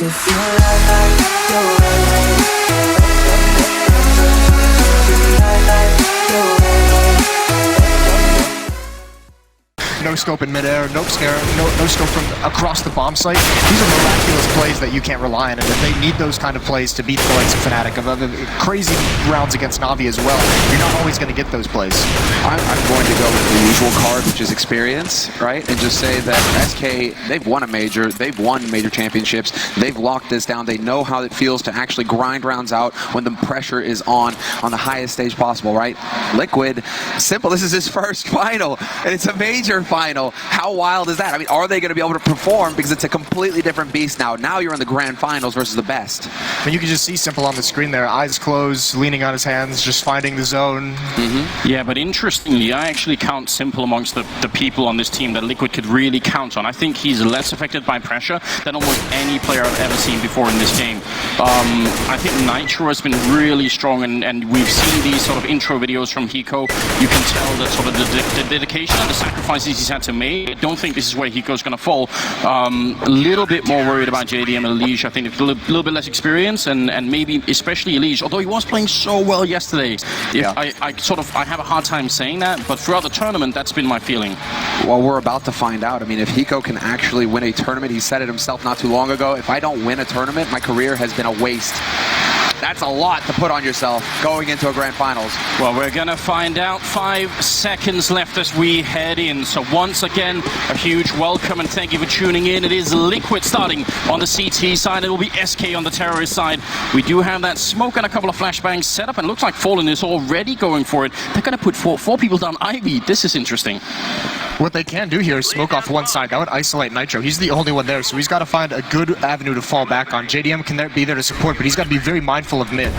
to feel like no scope in midair, no scope from across the bomb site. These are miraculous plays that you can't rely on, and that they need those kind of plays to beat the likes of Fnatic. Of crazy rounds against Na'Vi as well. You're not always going to get those plays. I'm going to go with the usual card, which is experience, right? And just say that SK, they've won a major, they've won major championships, they've locked this down, they know how it feels to actually grind rounds out when the pressure is on the highest stage possible, right? Liquid, simple, this is his first final, and it's a major final. How wild is that? I mean, are they going to be able to perform? Because it's a completely different beast now. Now you're in the grand finals versus the best. I mean, you can just see Simple on the screen there, eyes closed, leaning on his hands, just finding the zone. Yeah, but interestingly, I actually count Simple amongst the people on this team that Liquid could really count on. I think he's less affected by pressure than almost any player I've ever seen before in this game. I think Nitro has been really strong, and we've seen these sort of intro videos from Hiko. You can tell that sort of the dedication and the sacrifices he's had to make. I don't think this is where Hiko's going to fall. A little bit more worried about JDM and Elige. I think a little bit less experience, and maybe especially Elige, although he was playing so well yesterday. I have a hard time saying that, but throughout the tournament, that's been my feeling. Well, we're about to find out. I mean, if Hiko can actually win a tournament, he said it himself not too long ago, if I don't win a tournament, my career has been a waste. That's a lot to put on yourself going into a grand finals. Well, we're going to find out. 5 seconds left as we head in. So once again, a huge welcome and thank you for tuning in. It is Liquid starting on the CT side. It will be SK on the terrorist side. We do have that smoke and a couple of flashbangs set up, and it looks like Fallen is already going for it. They're going to put four people down Ivy. This is interesting. What they can do here is smoke off one side. That would isolate Nitro. He's the only one there, so he's got to find a good avenue to fall back on. JDM can be there to support, but he's got to be very mindful of mid.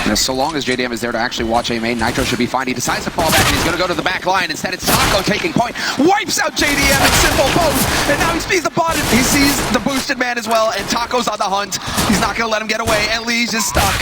Now, so long as JDM is there to actually watch A main, Nitro should be fine. He decides to fall back, and he's going to go to the back line. Instead, it's Taco taking point, wipes out JDM in simple pose, and now he sees the bot. He sees the boosted man as well, and Taco's on the hunt. He's not going to let him get away, and Lige is stuck.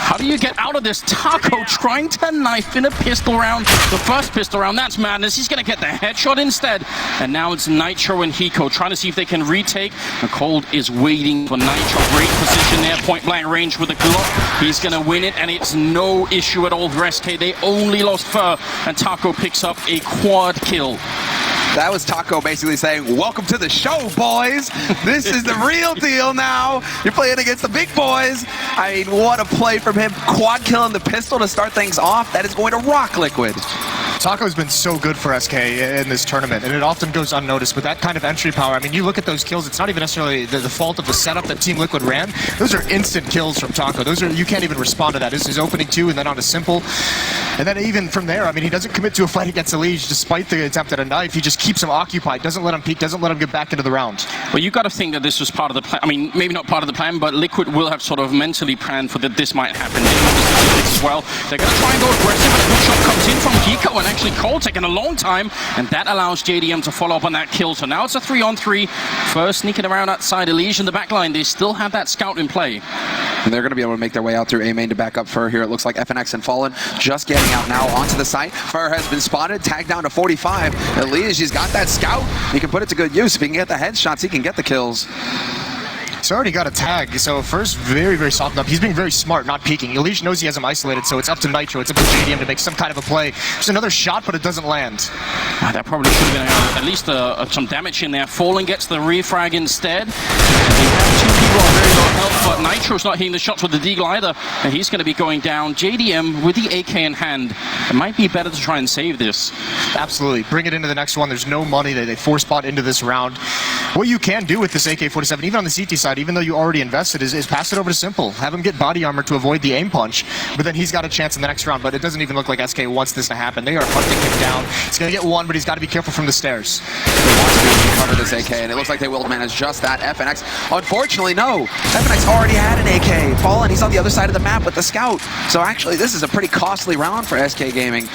How do you get out of this? Taco trying to knife in a pistol round. The first pistol round, that's madness. He's going to get the headshot instead. And now it's Nitro and Hiko trying to see if they can retake. Cold is waiting for Nitro. Great position there, point blank range with the Glock. He's going to win it, and it's no issue at all for SK. They only lost Fur, and Taco picks up a quad kill. That was Taco basically saying, welcome to the show, boys. This is the real deal now. You're playing against the big boys. I mean, what a play from him. Quad killing the pistol to start things off. That is going to rock Liquid. Taco's been so good for SK in this tournament, and it often goes unnoticed, but that kind of entry power, I mean, you look at those kills, it's not even necessarily the fault of the setup that Team Liquid ran. Those are instant kills from Taco. You can't even respond to that. This is opening 2 and then on a simple. And then even from there, I mean, he doesn't commit to a fight against Elige despite the attempt at a knife. He just keeps him occupied, doesn't let him peek, doesn't let him get back into the round. Well, you got to think that this was part of the plan. I mean, maybe not part of the plan, but Liquid will have sort of mentally planned for that this might happen. As well. They're going to try and go aggressive, and a good shot comes in from Hiko, and actually Cole taking a long time, and that allows JDM to follow up on that kill. So now it's a 3-on-3. First sneaking around outside Elige in the back line. They still have that scout in play. And they're going to be able to make their way out through A main to back up Fur here. It looks like FNX and Fallen just getting out now onto the site. Fur has been spotted, tagged down to 45. Elige, he's got that scout. He can put it to good use. If he can get the headshots, he can get the kills. He's already got a tag, so first very, very softened up. He's being very smart, not peeking. Elige knows he has him isolated, so it's up to Nitro, it's up to JDM to make some kind of a play. There's another shot, but it doesn't land. That probably should have been at least some damage in there. Fallen gets the refrag instead. They have 2 people on very low health, but Nitro's not hitting the shots with the Deagle either, and he's going to be going down. JDM with the AK in hand. It might be better to try and save this. Absolutely. Bring it into the next one. There's no money. They force spot into this round. What you can do with this AK-47, even on the CT side, even though you already invested, is pass it over to Simple. Have him get body armor to avoid the aim punch, but then he's got a chance in the next round. But it doesn't even look like SK wants this to happen. They are hunting him down. He's going to get one, but he's got to be careful from the stairs. They want to cover this AK, and it looks like they will manage just that. FNX, unfortunately, no. FNX already had an AK. Fallen, he's on the other side of the map with the scout. So actually, this is a pretty costly round for SK Gaming.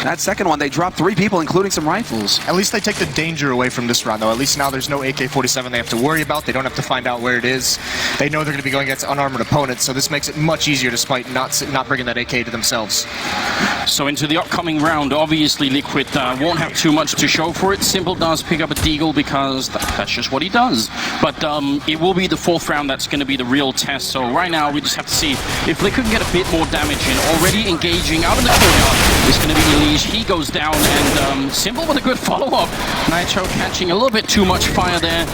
That second one, they dropped 3 people, including some rifles. At least they take the danger away from this round, though. At least now there's no AK-47 they have to worry about. They don't have to find out where it is. They know they're going to be going against unarmored opponents, so this makes it much easier despite not bringing that AK to themselves. So into the upcoming round, obviously Liquid won't have too much to show for it. Simple does pick up a deagle because that's just what he does. But it will be the fourth round that's going to be the real test. So right now we just have to see if Liquid can get a bit more damage in. Already engaging out in the courtyard is going to be Elige. He goes down, and Simple with a good follow-up. Nitro catching a little bit too much fire there.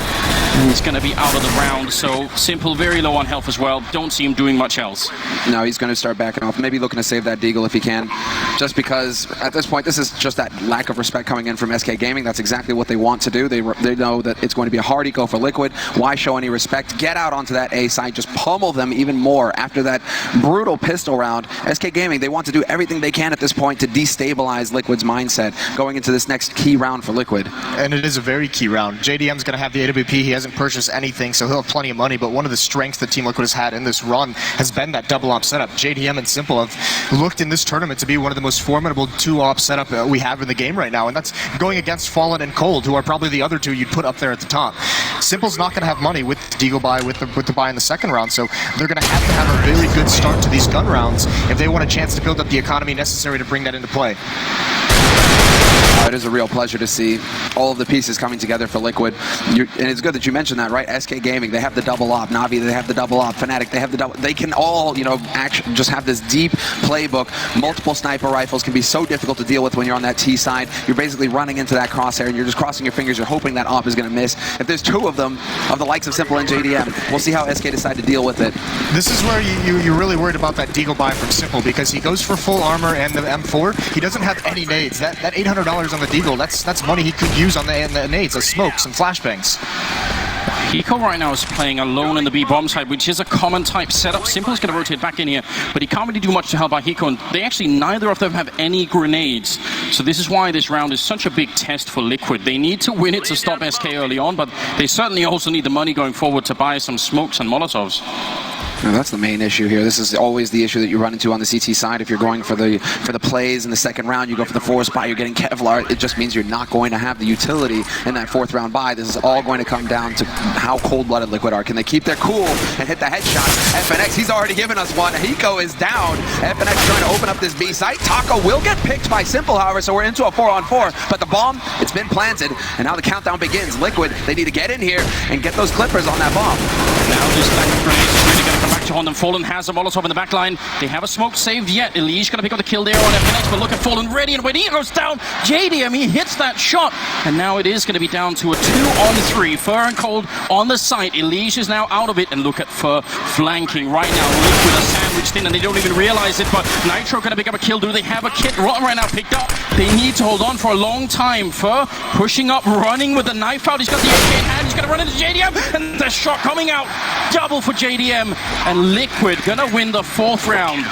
And he's going to be out of the round. So Simple very low on health as well. Don't see him doing much else. No, he's going to start backing off. Maybe looking to save that deagle if he can. Just because at this point, this is just that lack of respect coming in from SK Gaming. That's exactly what they want to do. They know that it's going to be a hard eco for Liquid. Why show any respect? Get out onto that A side. Just pummel them even more. After that brutal pistol round, SK Gaming, they want to do everything they can at this point to destabilize Liquid's mindset going into this next key round for Liquid. And it is a very key round. JDM's going to have the AWP. He hasn't purchased anything, so he'll have plenty of money. But one of the strengths that Team Liquid has had in this run has been that double op setup. JDM and Simple have looked in this tournament to be one of the most formidable 2-op setup we have in the game right now, and that's going against Fallen and Cold, who are probably the other two you'd put up there at the top. Simple's not going to have money with the deagle buy, with the buy in the second round, so they're going to have a very good start to these gun rounds if they want a chance to build up the economy necessary to bring that into play. It is a real pleasure to see all of the pieces coming together for Liquid. And it's good that you mentioned that, right? SK Gaming, they have the double op. Navi, they have the double op. Fnatic, they have the double. They can all, just have this deep playbook. Multiple sniper rifles can be so difficult to deal with when you're on that T side. You're basically running into that crosshair and you're just crossing your fingers. You're hoping that op is going to miss. If there's two of them, of the likes of Simple and JDM, we'll see how SK decide to deal with it. This is where you're really worried about that deagle buy from Simple, because he goes for full armor and the M4. He doesn't have any nades. That $800 on the deagle, that's money he could use on the nades, the smokes and flashbangs. Hiko right now is playing alone in the B bomb side, which is a common type setup. Simple is going to rotate back in here, but he can't really do much to help out Hiko, and they actually, neither of them have any grenades. So this is why this round is such a big test for Liquid. They need to win it to stop SK early on, but they certainly also need the money going forward to buy some smokes and molotovs. No, that's the main issue here. This is always the issue that you run into on the CT side. If you're going for the plays in the second round, you go for the force buy, you're getting Kevlar. It just means you're not going to have the utility in that fourth round buy. This is all going to come down to how cold-blooded Liquid are. Can they keep their cool and hit the headshot? FNX, he's already given us one. Hiko is down. FNX trying to open up this B site. Taco will get picked by Simple, however, so we're into a 4-on-4. But the bomb, it's been planted, and now the countdown begins. Liquid, they need to get in here and get those clippers on that bomb. Now this stack of grenades is really going to come back to haunt them. Fallen has a Molotov in the back line. They have a smoke saved yet. Elige going to pick up the kill there on FNX, but look at Fallen ready, and when he goes down, JDM, he hits that shot, and now it is going to be down to a 2-on-3. Fur and Cold on the site. Elige is now out of it, and look at Fur flanking right now. Liquid are sandwiched in, and they don't even realize it, but Nitro going to pick up a kill. Do they have a kit? Rotten right now picked up. They need to hold on for a long time. Fur pushing up, running with the knife out. He's got the AK in hand. He's going to run into JDM, and the shot coming out. Double for JDM, and Liquid gonna win the fourth round.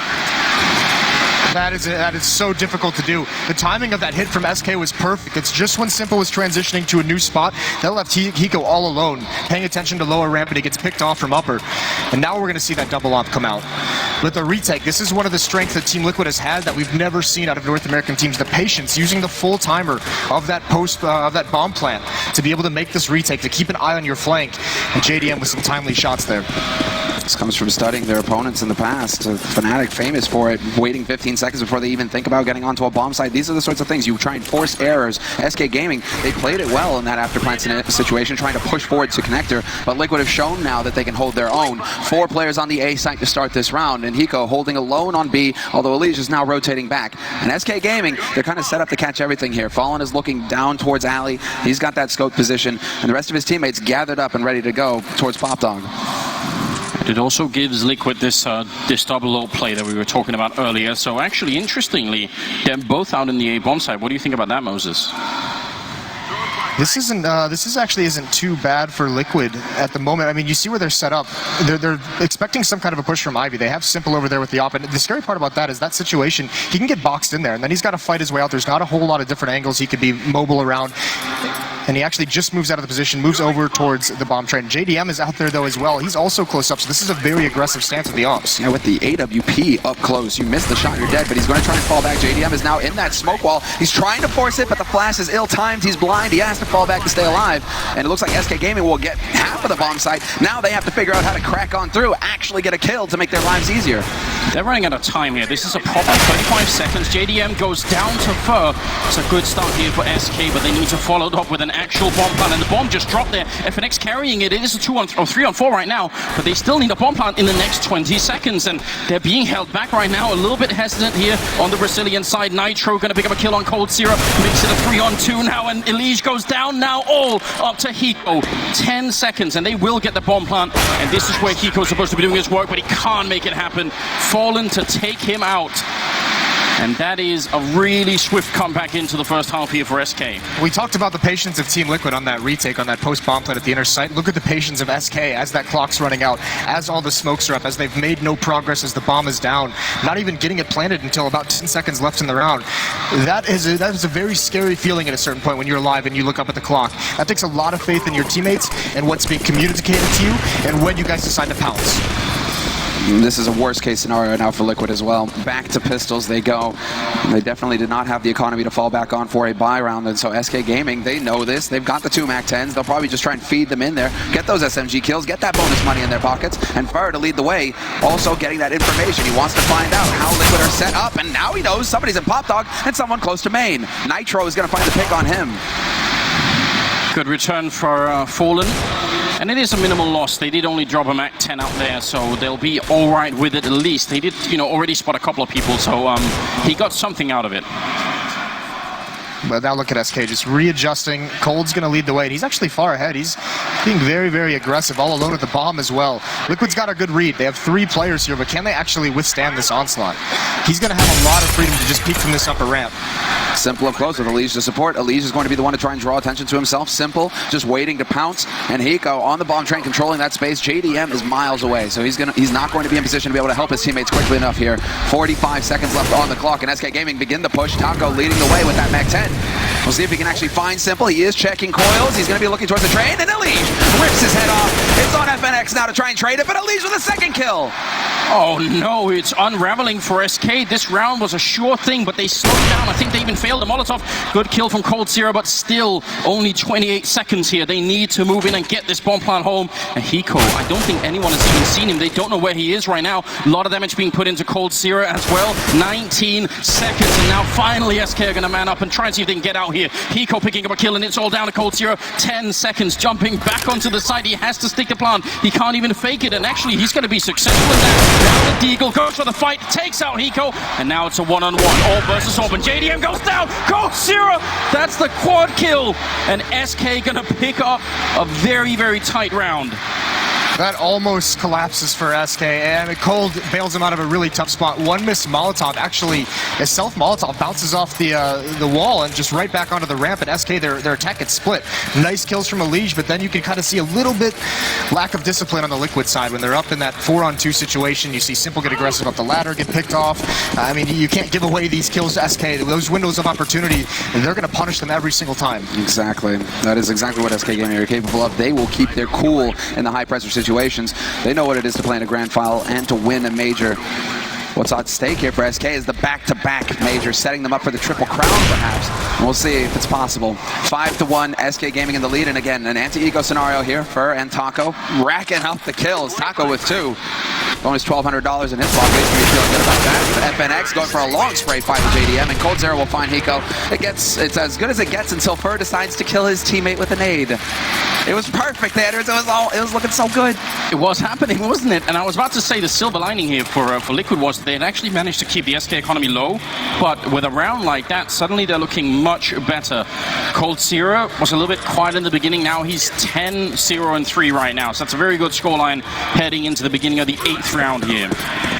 That is so difficult to do. The timing of that hit from SK was perfect. It's just when Simple was transitioning to a new spot, that left Hiko all alone, paying attention to lower ramp, and he gets picked off from upper. And now we're going to see that double op come out. With the retake, this is one of the strengths that Team Liquid has had that we've never seen out of North American teams. The patience, using the full timer of that of that bomb plant to be able to make this retake, to keep an eye on your flank. And JDM with some timely shots there. This comes from studying their opponents in the past. Fnatic famous for it, waiting 15 seconds before they even think about getting onto a bomb site. These are the sorts of things you try and force errors. SK Gaming, they played it well in that after plant situation, trying to push forward to connector, but Liquid have shown now that they can hold their own. 4 players on the A site to start this round, and Hiko holding alone on B, although Elige is now rotating back. And SK Gaming, they're kind of set up to catch everything here. Fallen is looking down towards Ali. He's got that scope position, and the rest of his teammates gathered up and ready to go towards Pop Dog. It also gives Liquid this double ult play that we were talking about earlier. So actually, interestingly, they're both out in the A bomb side. What do you think about that, Moses? This actually isn't too bad for Liquid at the moment. I mean, you see where they're set up. They're expecting some kind of a push from Ivy. They have Simple over there with the op, and the scary part about that is that situation, he can get boxed in there, and then he's got to fight his way out. There's not a whole lot of different angles he could be mobile around. And he actually just moves out of the position, moves over towards the bomb train. JDM is out there, though, as well. He's also close up, so this is a very aggressive stance of the Ops. Yeah, with the AWP up close, you missed the shot, you're dead, but he's going to try and fall back. JDM is now in that smoke wall. He's trying to force it, but the flash is ill-timed. He's blind. He has to fall back to stay alive. And it looks like SK Gaming will get half of the bomb site. Now they have to figure out how to crack on through, actually get a kill to make their lives easier. They're running out of time here. This is a proper 35 seconds. JDM goes down to Fur. It's a good start here for SK, but they need to follow it up with an actual bomb plant. And the bomb just dropped there. FNX carrying it. It is a 3-on-4 right now, but they still need a bomb plant in the next 20 seconds. And they're being held back right now. A little bit hesitant here on the Brazilian side. Nitro going to pick up a kill on Cold Syrup. Makes it a 3-on-2 now, and Elige goes down now, all up to Hiko. 10 seconds, and they will get the bomb plant. And this is where Hiko's supposed to be doing his work, but he can't make it happen. Fallen to take him out. And that is a really swift comeback into the first half here for SK. We talked about the patience of Team Liquid on that retake, on that post-bomb plant at the inner site. Look at the patience of SK as that clock's running out, as all the smokes are up, as they've made no progress, as the bomb is down, not even getting it planted until about 10 seconds left in the round. That is a very scary feeling at a certain point when you're alive and you look up at the clock. That takes a lot of faith in your teammates and what's being communicated to you and when you guys decide to pounce. This is a worst case scenario now for Liquid as well. Back to pistols they go. They definitely did not have the economy to fall back on for a buy round, and so SK Gaming, they know this. They've got the 2 MAC-10s. They'll probably just try and feed them in there, get those SMG kills, get that bonus money in their pockets, and Fur to lead the way, also getting that information. He wants to find out how Liquid are set up, and now he knows somebody's in Pop Dog and someone close to main. Nitro is going to find the pick on him. Good return for Fallen. And it is a minimal loss. They did only drop a MAC-10 out there, so they'll be all right with it at least. They did, already spot a couple of people, so he got something out of it. But now look at SK just readjusting. Cold's going to lead the way. And he's actually far ahead. He's being very, very aggressive, all alone at the bomb as well. Liquid's got a good read. They have 3 players here, but can they actually withstand this onslaught? He's going to have a lot of freedom to just peek from this upper ramp. Simple up close with Elige to support. Elige is going to be the one to try and draw attention to himself. Simple, just waiting to pounce. And Hiko on the bomb train controlling that space. JDM is miles away, so he's not going to be in position to be able to help his teammates quickly enough here. 45 seconds left on the clock, and SK Gaming begin the push. Taco leading the way with that MAC-10. We'll see if he can actually find Simple. He is checking coils. He's going to be looking towards the train, and Elige rips his head off. It's on FNX now to try and trade it, but Elige with a second kill. Oh no, it's unraveling for SK. This round was a sure thing, but they slowed down. I think they even failed the Molotov. Good kill from Cold Zero, but still only 28 seconds here. They need to move in and get this bomb plant home. And Hiko, I don't think anyone has even seen him. They don't know where he is right now. A lot of damage being put into Cold Zero as well. 19 seconds, and now finally SK are going to man up and try and see if they can get out here. Hiko picking up a kill, and it's all down to Cold Zero. 10 seconds, jumping back onto the side. He has to stick the plant. He can't even fake it, and actually he's going to be successful in that. Now the Deagle goes for the fight, takes out Hiko, and now it's a 1-on-1. All versus all, but JDM goes down. Cold Zero, that's the quad kill, and SK going to pick up a very, very tight round. That almost collapses for SK, and Cold bails him out of a really tough spot. One missed Molotov, actually, a self-Molotov bounces off the wall and just right back onto the ramp, and SK, their attack gets split. Nice kills from Elige, but then you can kind of see a little bit lack of discipline on the Liquid side. When they're up in that 4-on-2 situation, you see Simple get aggressive up the ladder, get picked off. I mean, you can't give away these kills to SK. Those windows of opportunity, and they're going to punish them every single time. Exactly. That is exactly what SK Gaming are capable of. They will keep their cool in the high-pressure situations. They know what it is to play in a grand final and to win a major. What's at stake here for SK is the back-to-back major, setting them up for the triple crown, perhaps. And we'll see if it's possible. 5-1, SK Gaming in the lead, and again, an anti-ego scenario here. Fur and Taco racking up the kills. Taco with 2. Bonus $1,200 in his pocket. He's feeling good about that. FNX going for a long spray fight with JDM, and Cold Zero will find Hiko. It's as good as it gets until Fur decides to kill his teammate with a nade. It was perfect, Anders. It was looking so good. It was happening, wasn't it? And I was about to say the silver lining here for Liquid was they had actually managed to keep the SK economy low, but with a round like that, suddenly they're looking much better. Cold Zero was a little bit quiet in the beginning. Now he's 10-0-3 right now, so that's a very good scoreline heading into the beginning of the 8th round here.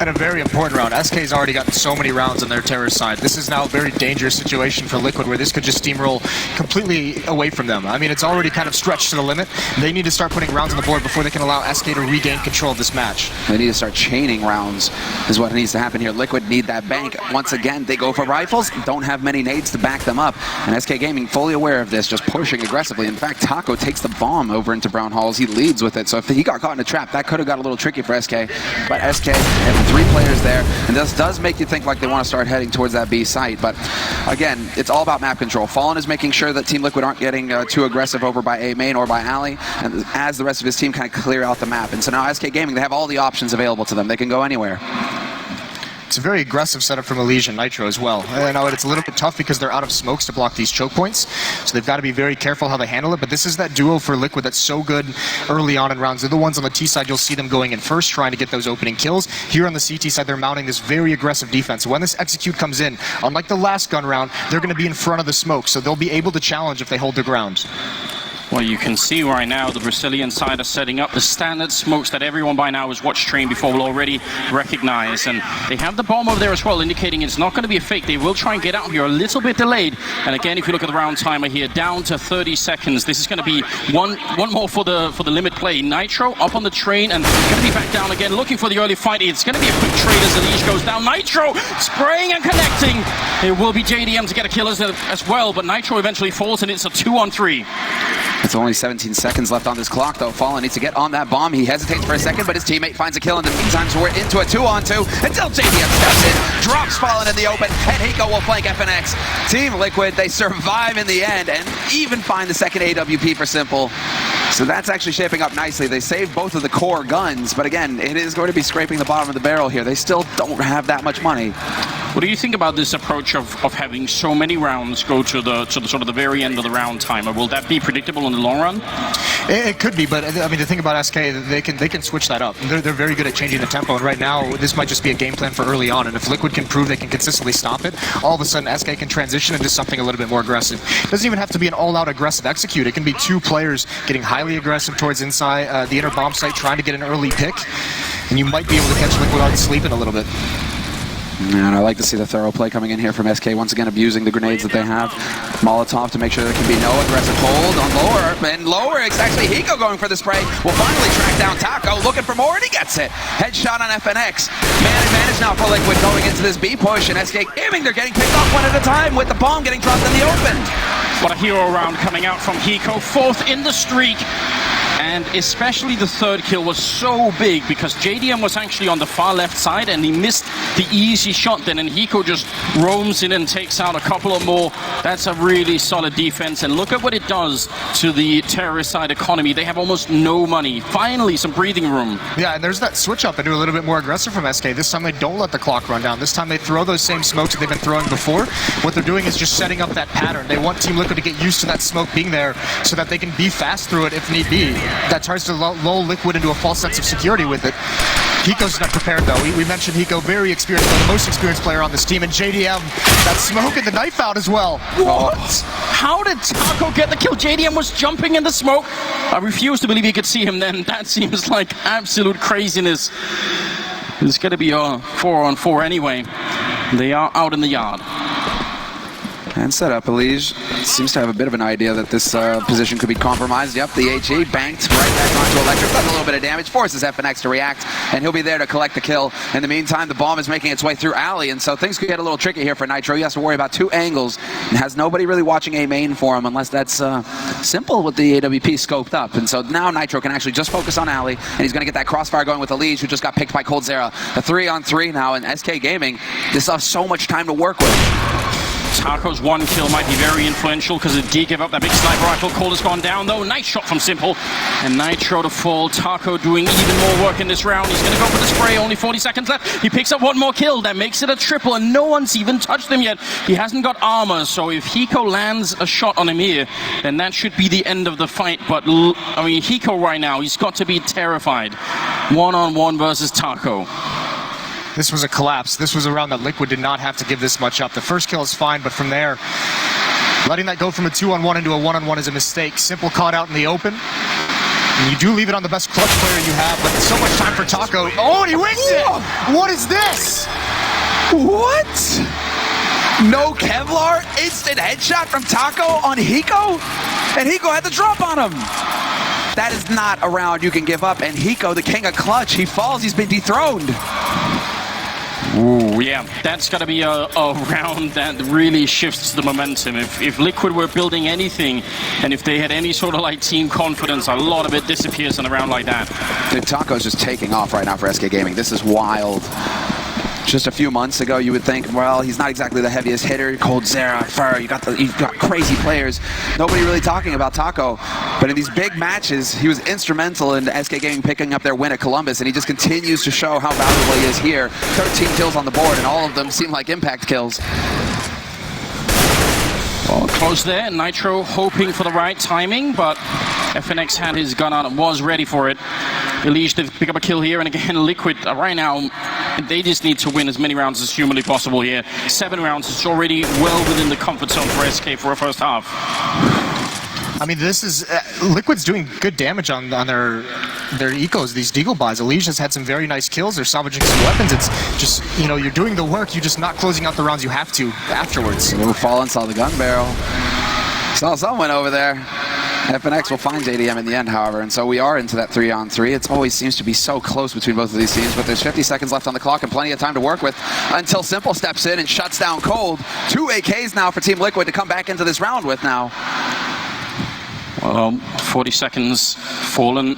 And a very important round. SK's already gotten so many rounds on their terror side. This is now a very dangerous situation for Liquid where this could just steamroll completely away from them. I mean, it's already kind of stretched to the limit. They need to start putting rounds on the board before they can allow SK to regain control of this match. They need to start chaining rounds is what needs to happen here. Liquid need that bank. Once again, they go for rifles, don't have many nades to back them up. And SK Gaming fully aware of this, just pushing aggressively. In fact, Taco takes the bomb over into Brown Halls. He leads with it. So if he got caught in a trap, that could have got a little tricky for SK. But SK have 3 players there, and this does make you think like they want to start heading towards that B site. But again, it's all about map control. Fallen is making sure that Team Liquid aren't getting too aggressive over by A main or by Ali, and as the rest of his team kind of clear out the map. And so now SK Gaming, they have all the options available to them. They can go anywhere. It's a very aggressive setup from Elysia and Nitro as well. I know it's a little bit tough because they're out of smokes to block these choke points, so they've got to be very careful how they handle it, but this is that duo for Liquid that's so good early on in rounds. They're the ones on the T side, you'll see them going in first, trying to get those opening kills. Here on the CT side, they're mounting this very aggressive defense. When this execute comes in, unlike the last gun round, they're going to be in front of the smoke, so they'll be able to challenge if they hold their ground. Well, you can see right now the Brazilian side are setting up the standard smokes that everyone by now has watched Train before will already recognize. And they have the bomb over there as well, indicating it's not going to be a fake. They will try and get out here a little bit delayed. And again, if you look at the round timer here, down to 30 seconds. This is going to be one more for the limit play. Nitro up on the Train and going to be back down again, looking for the early fight. It's going to be a quick trade as Elysia goes down. Nitro spraying and connecting. It will be JDM to get a kill as well, but Nitro eventually falls and it's a 2-on-3. It's only 17 seconds left on this clock, though. Fallen needs to get on that bomb. He hesitates for a second, but his teammate finds a kill in the meantime, so we're into a 2-on-2 until JDM steps in, drops Fallen in the open, and Hiko will flank FNX. Team Liquid, they survive in the end, and even find the second AWP for Simple. So that's actually shaping up nicely. They saved both of the core guns, but again, it is going to be scraping the bottom of the barrel here. They still don't have that much money. What do you think about this approach of having so many rounds go to the sort of the very end of the round timer? Will that be predictable in the long run? It could be, but I mean, the thing about SK, they can switch that up. They're very good at changing the tempo, and right now, this might just be a game plan for early on, and if Liquid can prove they can consistently stop it, all of a sudden SK can transition into something a little bit more aggressive. It doesn't even have to be an all-out aggressive execute. It can be 2 players getting highly aggressive towards inside the inner bomb site, trying to get an early pick, and you might be able to catch Liquid without sleeping a little bit. And I like to see the thorough play coming in here from SK, once again abusing the grenades that they have. Molotov to make sure there can be no aggressive hold on lower, and lower, it's actually Hiko going for the spray. Will finally track down Taco, looking for more, and he gets it. Headshot on FNX. Man advantage now for Liquid going into this B push, and SK Gaming, they're getting picked off one at a time with the bomb getting dropped in the open. What a hero round coming out from Hiko, 4th in the streak. And especially the 3rd kill was so big because JDM was actually on the far left side and he missed the easy shot then, and Hiko just roams in and takes out a couple of more. That's a really solid defense, and look at what it does to the terrorist side economy. They have almost no money. Finally, some breathing room. Yeah, and there's that switch up and do a little bit more aggressive from SK. This time they don't let the clock run down. This time they throw those same smokes that they've been throwing before. What they're doing is just setting up that pattern. They want Team Liquid to get used to that smoke being there so that they can be fast through it if need be. That tries to lull Liquid into a false sense of security with it. Hiko's not prepared though. We mentioned Hiko, very experienced, the most experienced player on this team, and JDM, that smoke and the knife out as well. What? How did Taco get the kill? JDM was jumping in the smoke. I refuse to believe you could see him then. That seems like absolute craziness. It's going to be a 4-on-4 anyway. They are out in the yard. And set up, Elysia seems to have a bit of an idea that this position could be compromised. Yep, the HE banked right back onto Electric, does a little bit of damage, forces FNX to react, and he'll be there to collect the kill. In the meantime, the bomb is making its way through Ali, and so things could get a little tricky here for Nitro. He has to worry about 2 angles, and has nobody really watching A main for him, unless that's Simple with the AWP scoped up. And so now Nitro can actually just focus on Ali, and he's going to get that crossfire going with Elysia, who just got picked by Coldzera. A 3-on-3 now, and SK Gaming, they still have so much time to work with. Taco's 1 kill might be very influential because it did give up that big sniper rifle. Cold has gone down though. Nice shot from Simple. And Nitro to fall. Taco doing even more work in this round. He's going to go for the spray. Only 40 seconds left. He picks up 1 more kill. That makes it a triple, and no one's even touched him yet. He hasn't got armor, so if Hiko lands a shot on him here, then that should be the end of the fight. But, I mean, Hiko right now, he's got to be terrified. 1-on-1 versus Taco. This was a collapse. This was a round that Liquid did not have to give this much up. The first kill is fine, but from there, letting that go from a 2-on-1 into a 1-on-1 is a mistake. Simple caught out in the open. You do leave it on the best clutch player you have, but so much time for Taco. Oh, and he wins it! What is this? What? No Kevlar, instant headshot from Taco on Hiko, and Hiko had the drop on him. That is not a round you can give up, and Hiko, the king of clutch, he falls, he's been dethroned. Ooh, yeah, that's got to be a round that really shifts the momentum. If Liquid were building anything, and if they had any sort of like team confidence, a lot of it disappears in a round like that. Dude, Taco's just taking off right now for SK Gaming. This is wild. Just a few months ago, you would think, well, he's not exactly the heaviest hitter. Cold Zera, Fur, you've got crazy players. Nobody really talking about Taco. But in these big matches, he was instrumental in SK Gaming picking up their win at Columbus, and he just continues to show how valuable he is here. 13 kills on the board, and all of them seem like impact kills. Well, close there. Nitro hoping for the right timing, but FNX had his gun out and was ready for it. Elige did pick up a kill here, and again, Liquid right now, they just need to win as many rounds as humanly possible here. 7 rounds is already well within the comfort zone for SK for a first half. I mean, this is Liquid's doing good damage on their ecos, these deagle buys. Elige has had some very nice kills. They're salvaging some weapons. It's just, you know, you're doing the work. You're just not closing out the rounds you have to afterwards. Fallen saw the gun barrel. Saw someone over there. FNX will find JDM in the end, however, and so we are into that 3-on-3. It always seems to be so close between both of these teams, but there's 50 seconds left on the clock and plenty of time to work with until Simple steps in and shuts down Cold. 2 AKs now for Team Liquid to come back into this round with now. Well, 40 seconds. Fallen.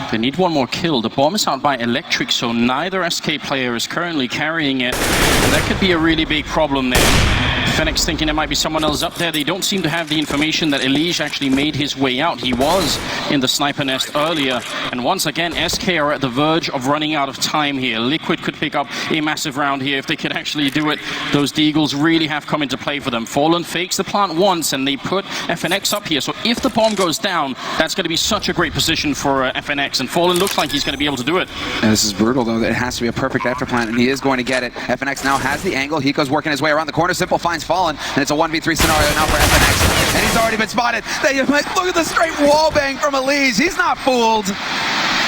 They need one more kill. The bomb is out by Electric, so neither SK player is currently carrying it. And that could be a really big problem there. Fenix thinking there might be someone else up there. They don't seem to have the information that Elige actually made his way out. He was in the sniper nest earlier. And once again, SK are at the verge of running out of time here. Liquid could pick up a massive round here if they could actually do it. Those Deagles really have come into play for them. Fallen fakes the plant once, and they put FNX up here. So if the bomb goes down, that's going to be such a great position for FNX. And Fallen looks like he's going to be able to do it. And this is brutal, though. It has to be a perfect after plant, and he is going to get it. FNX now has the angle. Hiko's working his way around the corner. Simple finds Fallen, and it's a 1v3 scenario now for FNX. And he's already been spotted. Look at the straight wall bang from Elige. He's not fooled.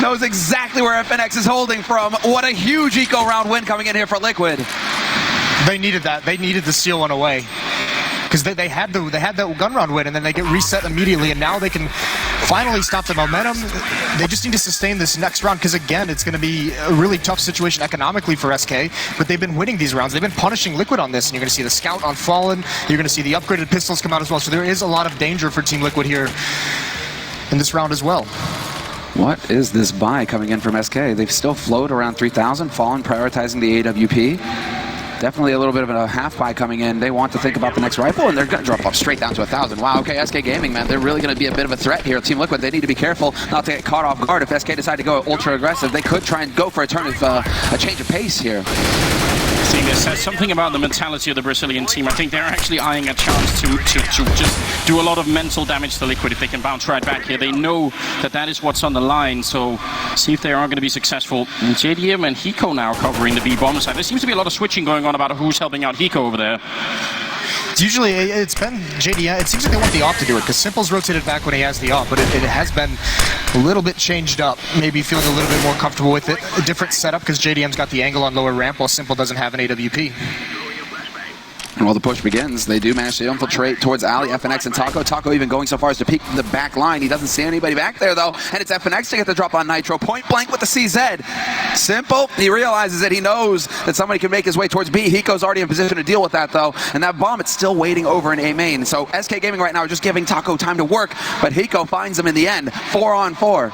Knows exactly where FNX is holding from. What a huge eco round win coming in here for Liquid. They needed that. They needed to steal one away. Because they had that gun round win, and then they get reset immediately, and now they can finally stop the momentum. They just need to sustain this next round, because again, it's going to be a really tough situation economically for SK, but they've been winning these rounds. They've been punishing Liquid on this, and you're going to see the Scout on Fallen. You're going to see the upgraded pistols come out as well, so there is a lot of danger for Team Liquid here in this round as well. What is this buy coming in from SK? They've still flowed around 3,000, Fallen prioritizing the AWP. Definitely a little bit of a half buy coming in. They want to think about the next rifle, and they're going to drop off straight down to 1,000. Wow, okay, SK Gaming, man, they're really going to be a bit of a threat here. Team Liquid, they need to be careful not to get caught off guard. If SK decide to go ultra aggressive, they could try and go for a turn of a change of pace here. I think this says something about the mentality of the Brazilian team. I think they're actually eyeing a chance to just do a lot of mental damage to Liquid if they can bounce right back here. They know that that is what's on the line, so see if they are going to be successful. And JDM and Hiko now covering the B-bomb side. There seems to be a lot of switching going on about who's helping out Hiko over there. Usually, it's been JDM. It seems like they want the op to do it, because Simple's rotated back when he has the op, but it has been a little bit changed up. Maybe feeling a little bit more comfortable with it. A different setup, because JDM's got the angle on lower ramp, while Simple doesn't have an AWP. And while the push begins, they do manage to infiltrate towards Ali, FNX, and Taco. Taco even going so far as to peek the back line. He doesn't see anybody back there, though, and it's FNX to get the drop on Nitro. Point blank with the CZ. Simple. He realizes it. He knows that somebody can make his way towards B. Hiko's already in position to deal with that, though, and that bomb, it's still waiting over in A main. So SK Gaming right now are just giving Taco time to work, but Hiko finds him in the end. 4-on-4.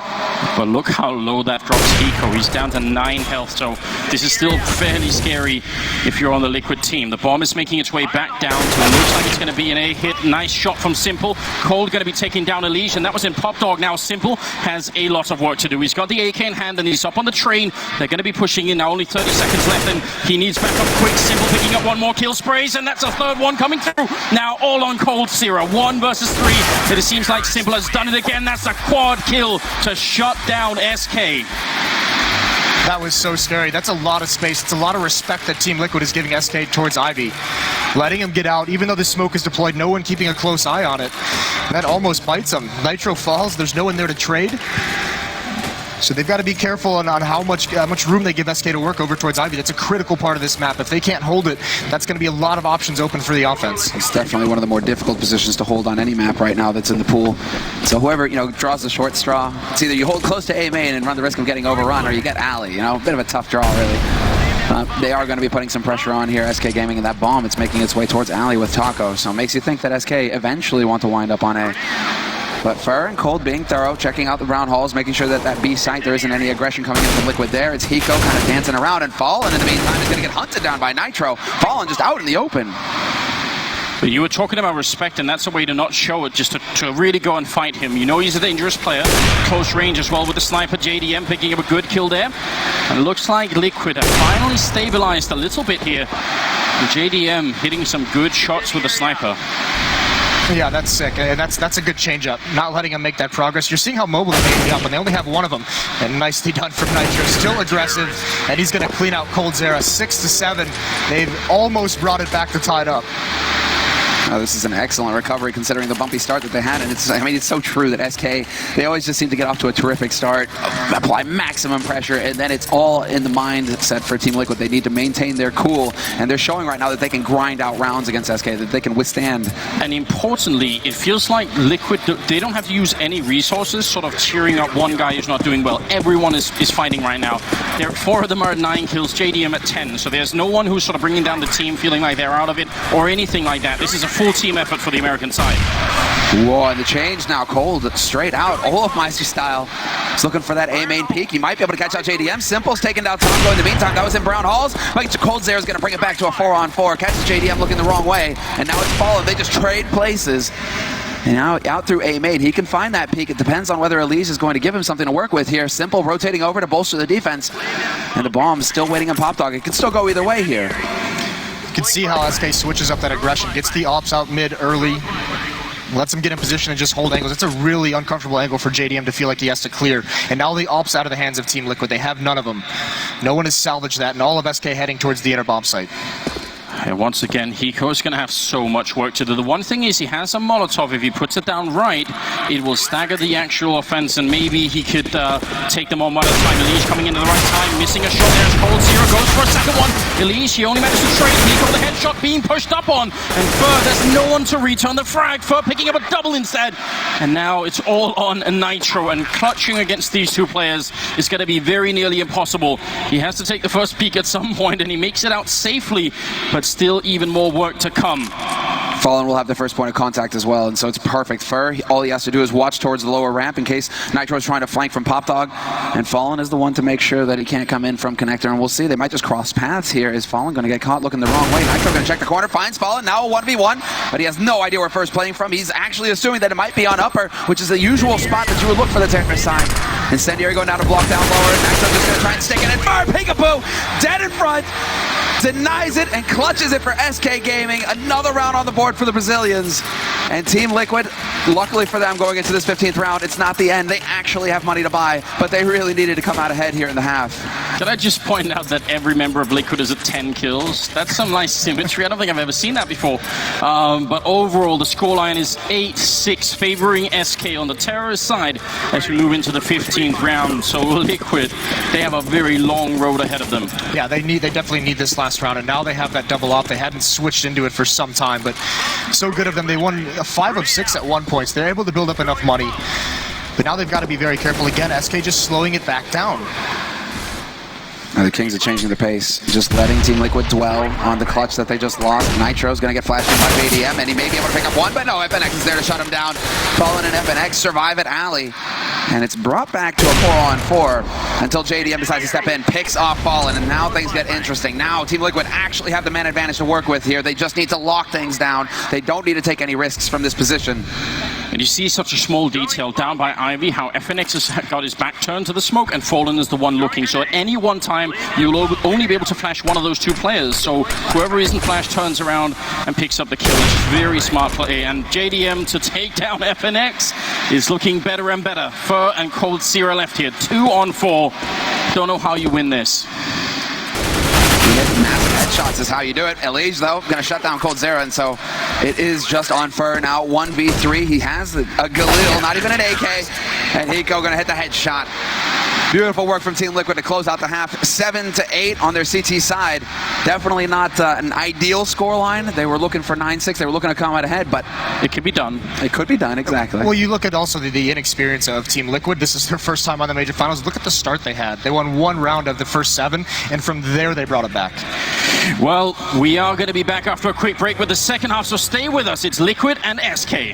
But look how low that drops Hiko. He's down to 9 health, so this is still fairly scary if you're on the Liquid team. The bomb is making its way back down to it. Looks like it's going to be an A-hit. Nice shot from Simple. Cold going to be taking down Elige, and that was in Pop Dog. Now Simple has a lot of work to do. He's got the AK in hand, and he's up on the train. They're going to be pushing in now. Only 30 seconds left, and he needs back up quick. Simple picking up one more kill sprays, and that's a third one coming through. Now all on Cold Zera. 1 versus 3. It seems like Simple has done it again. That's a quad kill to shut down SK. That was so scary. That's a lot of space. It's a lot of respect that Team Liquid is giving SK towards Ivy. letting him get out, even though the smoke is deployed, no one keeping a close eye on it. That almost bites him. Nitro falls, there's no one there to trade. So they've got to be careful on how much room they give SK to work over towards Ivy. That's a critical part of this map. If they can't hold it, that's going to be a lot of options open for the offense. It's definitely one of the more difficult positions to hold on any map right now that's in the pool. So whoever, draws the short straw, it's either you hold close to A main and run the risk of getting overrun, or you get alley. A bit of a tough draw, really. They are going to be putting some pressure on here, SK Gaming, and that bomb, it's making its way towards alley with Taco. So it makes you think that SK eventually want to wind up on A. But Fur and Cold being thorough, checking out the brown halls, making sure that B site, there isn't any aggression coming in from Liquid there. It's Hiko kind of dancing around, and Fallen in the meantime is going to get hunted down by Nitro. Fallen just out in the open. But you were talking about respect, and that's a way to not show it, just to really go and fight him. He's a dangerous player. Close range as well with the sniper. JDM picking up a good kill there. And it looks like Liquid have finally stabilized a little bit here. And JDM hitting some good shots with the sniper. Yeah, that's sick. And that's a good change-up. Not letting them make that progress. You're seeing how mobile they may be up, and they only have one of them. And nicely done from Nitro. Still aggressive, and he's going to clean out Cold Zera. 6-7. They've almost brought it back to tied up. This is an excellent recovery considering the bumpy start that they had, and it's so true that SK, they always just seem to get off to a terrific start, apply maximum pressure, and then it's all in the mindset for Team Liquid. They need to maintain their cool, and they're showing right now that they can grind out rounds against SK, that they can withstand. And importantly, it feels like Liquid, they don't have to use any resources, sort of cheering up one guy who's not doing well. Everyone is fighting right now. 4 of them are at 9 kills, JDM at 10, so there's no one who's sort of bringing down the team, feeling like they're out of it, or anything like that. This is a full team effort for the American side. Whoa, and the change now, Cold, straight out, Olofmeister style. He's looking for that A main peak. He might be able to catch out JDM. Simple's taking down Taco in the meantime. That was in Brown Halls. Mike Cold Zera is going to bring it back to a 4-on-4. Catches JDM looking the wrong way, and now it's Fallen. They just trade places. And now out through A main, he can find that peak. It depends on whether Elise is going to give him something to work with here. Simple rotating over to bolster the defense. And the bomb's still waiting on Pop Dog. It can still go either way here. You can see how SK switches up that aggression, gets the ops out mid early, lets him get in position and just hold angles. It's a really uncomfortable angle for JDM to feel like he has to clear. And now the ops out of the hands of Team Liquid. They have none of them. No one has salvaged that, and all of SK heading towards the inner bomb site. And once again, Hiko's going to have so much work to do. The one thing is he has a Molotov. If he puts it down right, it will stagger the actual offense, and maybe he could take them on one at a time. Elise coming into the right time, missing a shot there as Cold Zera goes for a second one. Elise, he only managed to trade. Hiko, the headshot being pushed up on. And Fur, there's no one to return the frag. Fur picking up a double instead. And now it's all on Nitro, and clutching against these two players is going to be very nearly impossible. He has to take the first peek at some point, and he makes it out safely, but still even more work to come. Fallen will have the first point of contact as well, and so it's perfect. Fur, all he has to do is watch towards the lower ramp in case Nitro's trying to flank from Pop Dog, and Fallen is the one to make sure that he can't come in from Connector, and we'll see. They might just cross paths here. Is Fallen going to get caught looking the wrong way? Nitro going to check the corner, finds Fallen, now a 1v1, but he has no idea where Fur's playing from. He's actually assuming that it might be on upper, which is the usual spot that you would look for the terrorist side. Incendiary going down to block down lower, and Nitro just going to try and stick it in. Fur, peekaboo, dead in front. Denies it and clutches it for SK Gaming. Another round on the board for the Brazilians. And Team Liquid, luckily for them going into this 15th round, it's not the end. They actually have money to buy, but they really needed to come out ahead here in the half. Can I just point out that every member of Liquid is at 10 kills? That's some nice symmetry. I don't think I've ever seen that before. But overall, the scoreline is 8-6, favoring SK on the terrorist side as we move into the 15th round. So Liquid, they have a very long road ahead of them. Yeah, they definitely need this last round, and now they have that double off. They hadn't switched into it for some time, but so good of them. They won 5 of 6 at one point, so they're able to build up enough money. But now they've got to be very careful again. SK just slowing it back down. The Kings are changing the pace, just letting Team Liquid dwell on the clutch that they just lost. Nitro's going to get flashed in by JDM, and he may be able to pick up one, but no, FNX is there to shut him down. Fallen and FNX survive at alley, and it's brought back to a 4-on-4 until JDM decides to step in, picks off Fallen, and now things get interesting. Now Team Liquid actually have the man advantage to work with here. They just need to lock things down. They don't need to take any risks from this position. And you see such a small detail down by Ivy, how FNX has got his back turned to the smoke and Fallen is the one looking. So at any one time, you'll only be able to flash one of those two players. So whoever isn't flashed turns around and picks up the kill. It's a very smart play. And JDM to take down FNX is looking better and better. Fur and Cold Zera left here. 2-on-4. Don't know how you win this. Hit massive headshots is how you do it. Elige, though, going to shut down coldzera, and so it is just on Fur now. 1v3. He has a Galil, not even an AK, and Hiko going to hit the headshot. Beautiful work from Team Liquid to close out the half. 7-8 on their CT side. Definitely not an ideal scoreline. They were looking for 9-6. They were looking to come out ahead, but it could be done. It could be done, exactly. Well, you look at also the inexperience of Team Liquid. This is their first time on the major finals. Look at the start they had. They won one round of the first 7, and from there they brought it back. Well, we are going to be back after a quick break with the second half, so stay with us. It's Liquid and SK.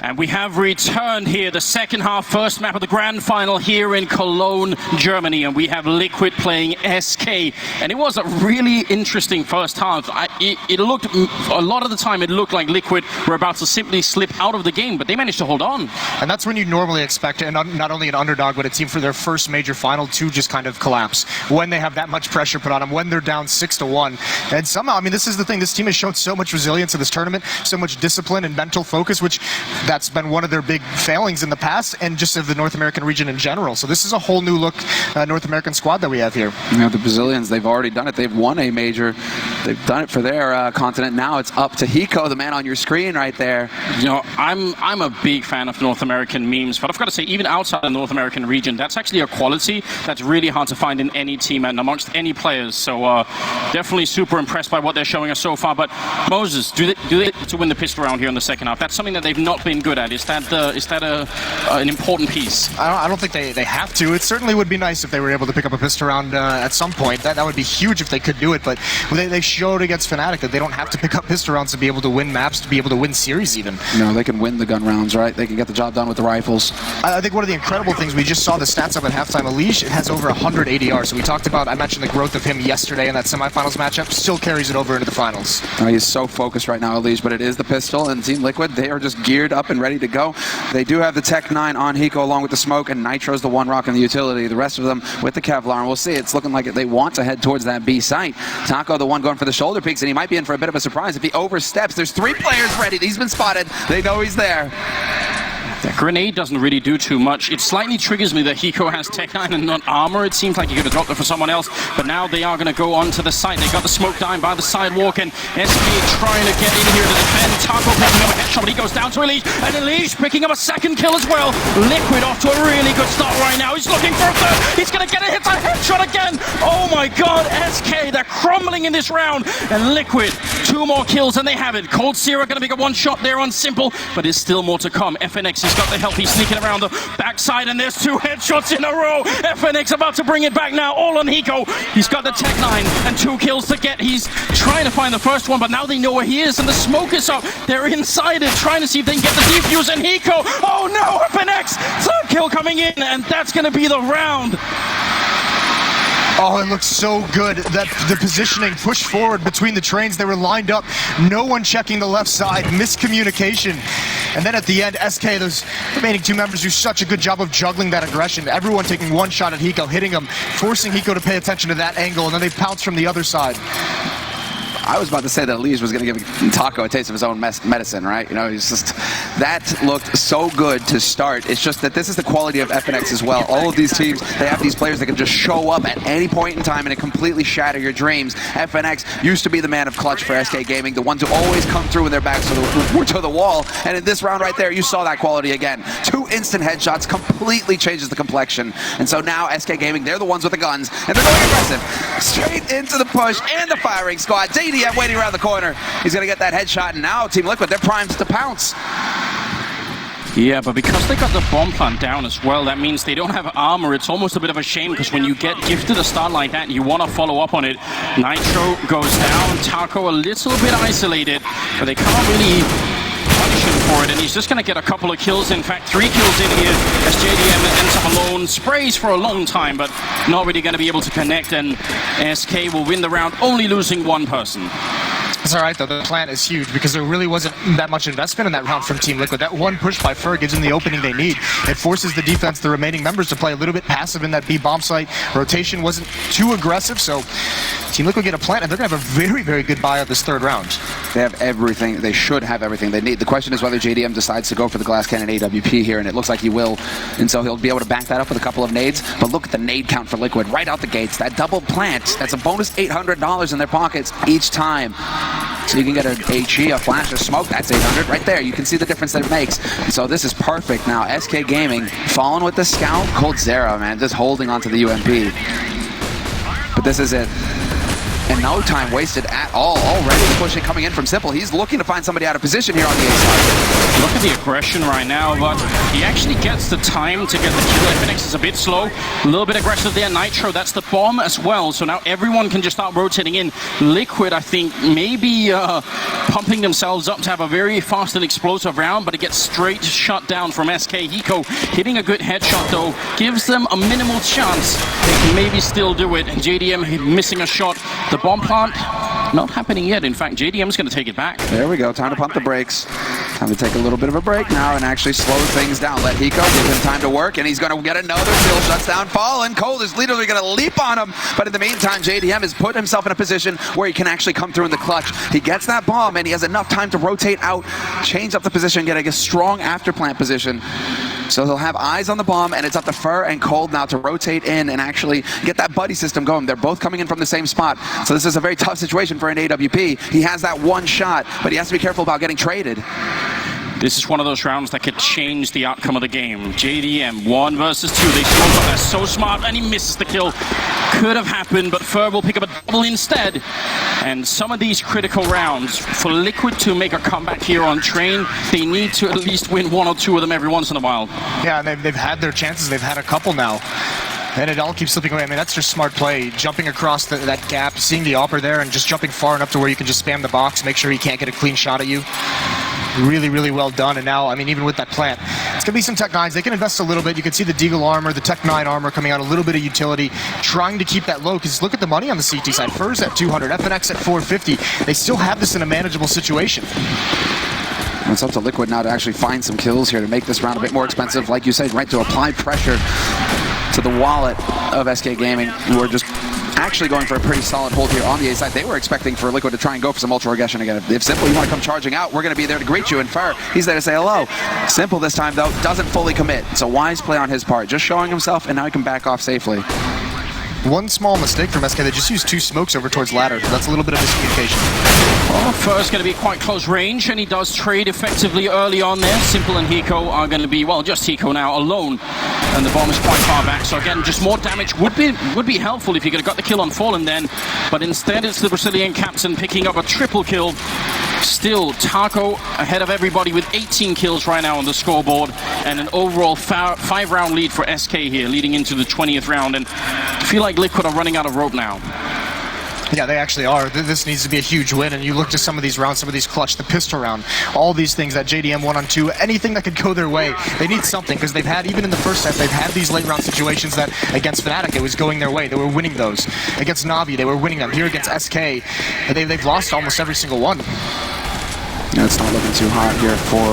And we have returned here, the second half, first map of the grand final here in Cologne, Germany. And we have Liquid playing SK. And it was a really interesting first half. It looked, a lot of the time, it looked like Liquid were about to simply slip out of the game, but they managed to hold on. And that's when you normally expect, and not only an underdog, but a team for their first major final to just kind of collapse. When they have that much pressure put on them, when they're down 6-1. And somehow, I mean, this is the thing, this team has shown so much resilience in this tournament, so much discipline and mental focus, which that's been one of their big failings in the past, and just of the North American region in general. So this is a whole new look North American squad that we have here. You know, the Brazilians, they've already done it. They've won a major. They've done it for their continent. Now it's up to Hiko, the man on your screen right there. You know, I'm a big fan of North American memes, but I've got to say, even outside the North American region, that's actually a quality that's really hard to find in any team and amongst any players. So definitely super impressed by what they're showing us so far. But Moses, do they to win the pistol round here in the second half? That's something that they've not been good at. Is that an important piece? I don't think they have to. It certainly would be nice if they were able to pick up a pistol round at some point. That would be huge if they could do it. But they showed against Fnatic that they don't have to pick up pistol rounds to be able to win maps, to be able to win series even. No, they can win the gun rounds, right? They can get the job done with the rifles. I think one of the incredible things, we just saw the stats up at halftime. Elige has over 100 ADR. So we talked about, I mentioned the growth of him yesterday in that semifinals matchup. Still carries it over into the finals. He's so focused right now, Elige, but it is the pistol, and Team Liquid, they are just geared up and ready to go. They do have the Tech 9 on Hiko along with the smoke, and Nitro's the one rocking the utility. The rest of them with the Kevlar, and we'll see. It's looking like they want to head towards that B site. Taco, the one going for the shoulder peaks, and he might be in for a bit of a surprise if he oversteps. There's 3 players ready. He's been spotted. They know he's there. That grenade doesn't really do too much. It slightly triggers me that Hiko has Tech 9 and not armor. It seems like he could have dropped it for someone else, but now they are going to go onto the site. They got the smoke dying by the sidewalk, and SK trying to get in here to defend. Taco picking up a headshot, but he goes down to Elige, and Elige picking up a second kill as well. Liquid off to a really good start right now. He's looking for a third. He's going to get it. Hits a headshot again. Oh my god, SK, they're crumbling in this round, and Liquid, 2 more kills, and they have it. coldzera going to pick up 1 shot there on Simple, but there's still more to come. FNX has got the help. He's sneaking around the backside, and there's 2 headshots in a row. FNX about to bring it back now, all on Hiko. He's got the Tech 9 and 2 kills to get. He's trying to find the first one, but now they know where he is, and the smoke is up. They're inside it, trying to see if they can get the defuse, and Hiko, oh no, FNX, 3rd kill coming in, and that's going to be the round. Oh, it looks so good. That the positioning, push forward between the trains. They were lined up. No one checking the left side. Miscommunication. And then at the end, SK, those remaining two members do such a good job of juggling that aggression. Everyone taking one shot at Hiko, hitting him, forcing Hiko to pay attention to that angle, and then they pounce from the other side. I was about to say that Lige was going to give Taco a taste of his own medicine, right? You know, he's just, that looked so good to start. It's just that this is the quality of FNX as well. All of these teams, they have these players that can just show up at any point in time and it completely shatter your dreams. FNX used to be the man of clutch for SK Gaming, the ones who always come through with their backs to the wall. And in this round right there, you saw that quality again. 2 instant headshots completely changes the complexion. And so now SK Gaming, they're the ones with the guns, and they're going aggressive. Straight into the push and the firing squad. JDM waiting around the corner. He's going to get that headshot, and now Team Liquid, they're primed to pounce. Yeah, but because they got the bomb plant down as well, that means they don't have armor. It's almost a bit of a shame, because when you get gifted a start like that, you want to follow up on it. Nitro goes down, Taco a little bit isolated, but they can't really punish him for it, and he's just going to get a couple of kills. In fact, 3 kills in here as JDM ends up alone, sprays for a long time, but not really going to be able to connect, and SK will win the round, only losing 1 person. It's alright though, the plant is huge because there really wasn't that much investment in that round from Team Liquid. That one push by Fur gives them the opening they need. It forces the defense, the remaining members, to play a little bit passive in that B bomb site. Rotation wasn't too aggressive, so Team Liquid get a plant, and they're going to have a very, very good buy of this 3rd round. They have everything. They should have everything they need. The question is whether JDM decides to go for the glass cannon AWP here, and it looks like he will. And so he'll be able to back that up with a couple of nades. But look at the nade count for Liquid right out the gates. That double plant, that's a bonus $800 in their pockets each time. So you can get an HE, a flash, a smoke, that's 800 right there. You can see the difference that it makes. So this is perfect now. SK Gaming falling with the scout. Cold Zero, man, just holding onto the UMP. But this is it. And no time wasted at all. Already pushing coming in from Simple. He's looking to find somebody out of position here on the A side. Look at the aggression right now, but he actually gets the time to get the kill. FNX is a bit slow, a little bit aggressive there. Nitro, that's the bomb as well. So now everyone can just start rotating in. Liquid, I think, maybe pumping themselves up to have a very fast and explosive round, but it gets straight shut down from SK. Hiko hitting a good headshot though, gives them a minimal chance. They can maybe still do it. And JDM missing a shot. The bomb plant, not happening yet. In fact, JDM's going to take it back. There we go. Time to pump the brakes. Time to take a little bit of a break now and actually slow things down. Let Hiko give him time to work, and he's going to get another kill. Shuts down Fallen. Cold is literally going to leap on him. But in the meantime, JDM has put himself in a position where he can actually come through in the clutch. He gets that bomb, and he has enough time to rotate out, change up the position, get a strong after plant position. So he'll have eyes on the bomb, and it's up to Fur and Cold now to rotate in and actually get that buddy system going. They're both coming in from the same spot. So this is a very tough situation for an AWP. He has that one shot, but he has to be careful about getting traded. This is one of those rounds that could change the outcome of the game. JDM, 1 versus 2. They smoke up. They're so smart, and he misses the kill. Could have happened, but Fur will pick up a double instead. And some of these critical rounds, for Liquid to make a comeback here on Train, they need to at least win 1 or 2 of them every once in a while. Yeah, and they've had their chances. They've had a couple now. And it all keeps slipping away. I mean, that's just smart play. Jumping across that gap, seeing the AWPer there, and just jumping far enough to where you can just spam the box, make sure he can't get a clean shot at you. Really, really well done. And now, I mean, even with that plant, it's going to be some Tech 9s. They can invest a little bit. You can see the Deagle armor, the Tech 9 armor coming out, a little bit of utility, trying to keep that low, because look at the money on the CT side. Fur's at 200, FNX at 450. They still have this in a manageable situation. It's up to Liquid now to actually find some kills here to make this round a bit more expensive. Like you said, right, to apply pressure to the wallet of SK Gaming, who are just actually going for a pretty solid hold here on the A side. They were expecting for Liquid to try and go for some ultra aggression again. If Simple, you want to come charging out, we're going to be there to greet you. And Fur, he's there to say hello. Simple this time, though, doesn't fully commit. It's a wise play on his part, just showing himself, and now he can back off safely. One small mistake from SK, they just used 2 smokes over towards ladder. That's a little bit of miscommunication. Well, Fur's going to be quite close range, and he does trade effectively early on there. Simple and Hiko are going to be, well, just Hiko now alone, and the bomb is quite far back. So again, just more damage would be helpful if you could have got the kill on Fallen then, but instead it's the Brazilian captain picking up a triple kill. Still, Taco ahead of everybody with 18 kills right now on the scoreboard, and an overall 5-round lead for SK here, leading into the 20th round. And I feel like Liquid are running out of rope now. Yeah, they actually are. This needs to be a huge win, and you look to some of these rounds, some of these clutch, the pistol round, all these things, that JDM 1-on-2, anything that could go their way, they need something, because they've had, even in the first set, they've had these late round situations that against Fnatic, it was going their way. They were winning those. Against Navi, they were winning them. Here against SK, they've lost almost every single one. it's not looking too hot here for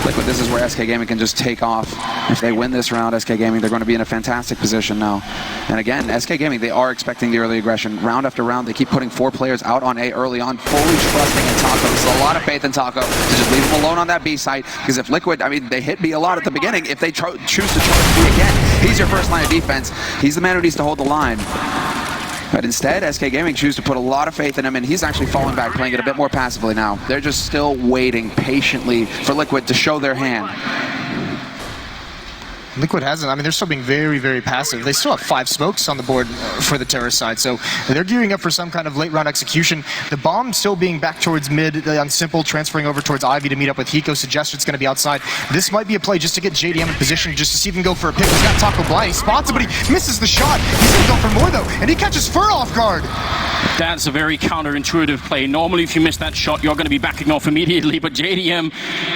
Liquid. This is where SK Gaming can just take off. If they win this round, SK Gaming, they're going to be in a fantastic position now. And again, SK Gaming, they are expecting the early aggression. Round after round, they keep putting 4 players out on A early on, fully trusting in Taco. There's a lot of faith in Taco to just leave him alone on that B site, because if Liquid, I mean, they hit B a lot at the beginning. If they choose to charge B again, he's your first line of defense. He's the man who needs to hold the line. But instead, SK Gaming choose to put a lot of faith in him, and he's actually falling back, playing it a bit more passively now. They're just still waiting patiently for Liquid to show their hand. Liquid hasn't. I mean, they're still being very, very passive. They still have 5 smokes on the board for the terrorist side, so they're gearing up for some kind of late round execution. The bomb still being back towards mid on Simple, transferring over towards Ivy to meet up with Hiko. Suggests it's going to be outside. This might be a play just to get JDM in position, just to see if he can go for a pick. He's got Taco blind. He spots it, but he misses the shot. He's going to go for more, though, and he catches Fur off guard. That's a very counterintuitive play. Normally, if you miss that shot, you're going to be backing off immediately, but JDM,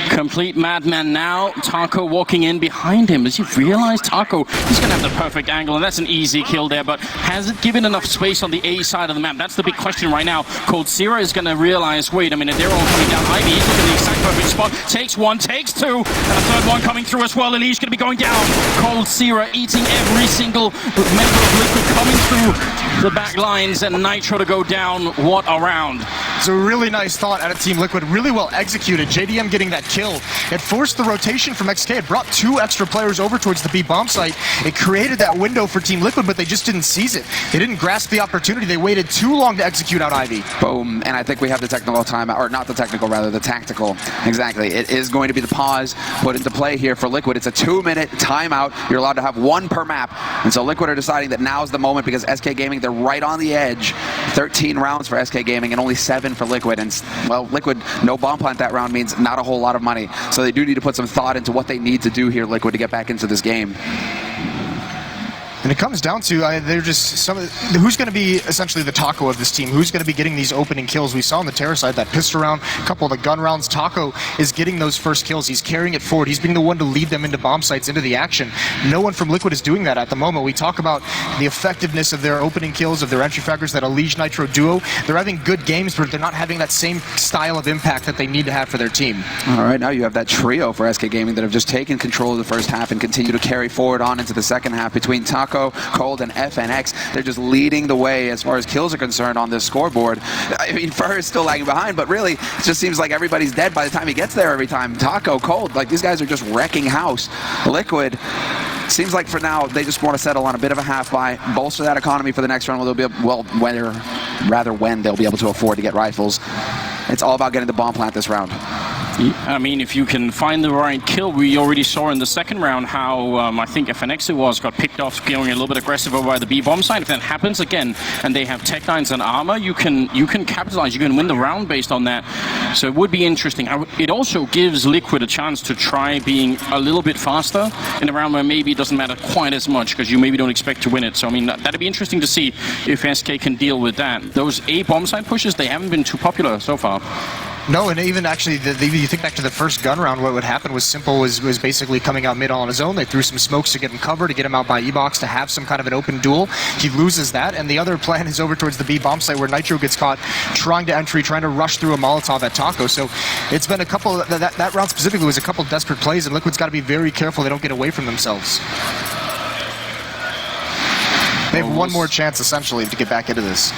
complete madman now. Taco walking in behind him. Does he realize Taco? He's going to have the perfect angle, and that's an easy kill there, but has it given enough space on the A side of the map? That's the big question right now. Cold Sierra is going to realize, wait a minute, they're all coming down. Ivy, he's looking at the exact perfect spot. Takes 1, takes 2, and a third one coming through as well. Elise going to be going down. Cold Sierra eating every single member of Liquid coming through the back lines, and Nitro to go down. What a round. It's a really nice thought out of Team Liquid, really well executed. JDM getting that kill. It forced the rotation from XK. It brought 2 extra players over towards the B bomb site. It created that window for Team Liquid, but they just didn't seize it. They didn't grasp the opportunity. They waited too long to execute out Ivy. Boom, and I think we have the technical timeout, or not the technical, rather the tactical. Exactly, it is going to be the pause put into play here for Liquid. It's a 2-minute timeout. You're allowed to have 1 per map, and so Liquid are deciding that now's the moment, because SK Gaming, they're right on the edge. 13 rounds for SK Gaming and only 7 for Liquid, and well, Liquid, no bomb plant that round means not a whole lot of money, so they do need to put some thought into what they need to do here, Liquid, to get back into this game. And it comes down to they're just who's going to be essentially the Taco of this team? Who's going to be getting these opening kills? We saw on the terror side that pistol round, a couple of the gun rounds. Taco is getting those first kills. He's carrying it forward. He's being the one to lead them into bomb sites, into the action. No one from Liquid is doing that at the moment. We talk about the effectiveness of their opening kills, of their entry fraggers, that Elige Nitro duo. They're having good games, but they're not having that same style of impact that they need to have for their team. All right, now you have that trio for SK Gaming that have just taken control of the first half and continue to carry forward on into the second half between Taco, Cold, and FNX. They're just leading the way as far as kills are concerned on this scoreboard. I mean, Fur is still lagging behind, but really, it just seems like everybody's dead by the time he gets there every time. Taco, Cold, like these guys are just wrecking house. Liquid, seems like for now, they just want to settle on a bit of a half-buy, bolster that economy for the next round, when they'll be able to afford to get rifles. It's all about getting the bomb plant this round. I mean, if you can find the right kill, we already saw in the second round how I think FNX got picked off going a little bit aggressive over by the B bomb side. If that happens again, and they have tech lines and armor, you can capitalize. You can win the round based on that. So it would be interesting. It also gives Liquid a chance to try being a little bit faster in a round where maybe it doesn't matter quite as much because you maybe don't expect to win it. So I mean, that'd be interesting to see if SK can deal with that. Those A bomb side pushes, they haven't been too popular so far. No, and even actually, you think back to the first gun round, what would happen was Simple was basically coming out mid on his own. They threw some smokes to get him cover, to get him out by E-Box, to have some kind of an open duel. He loses that, and the other plan is over towards the B bomb site where Nitro gets caught trying to entry, trying to rush through a Molotov at Taco. So it's been a couple, that round specifically was a couple desperate plays, and Liquid's got to be very careful they don't get away from themselves. They have one more chance, essentially, to get back into this.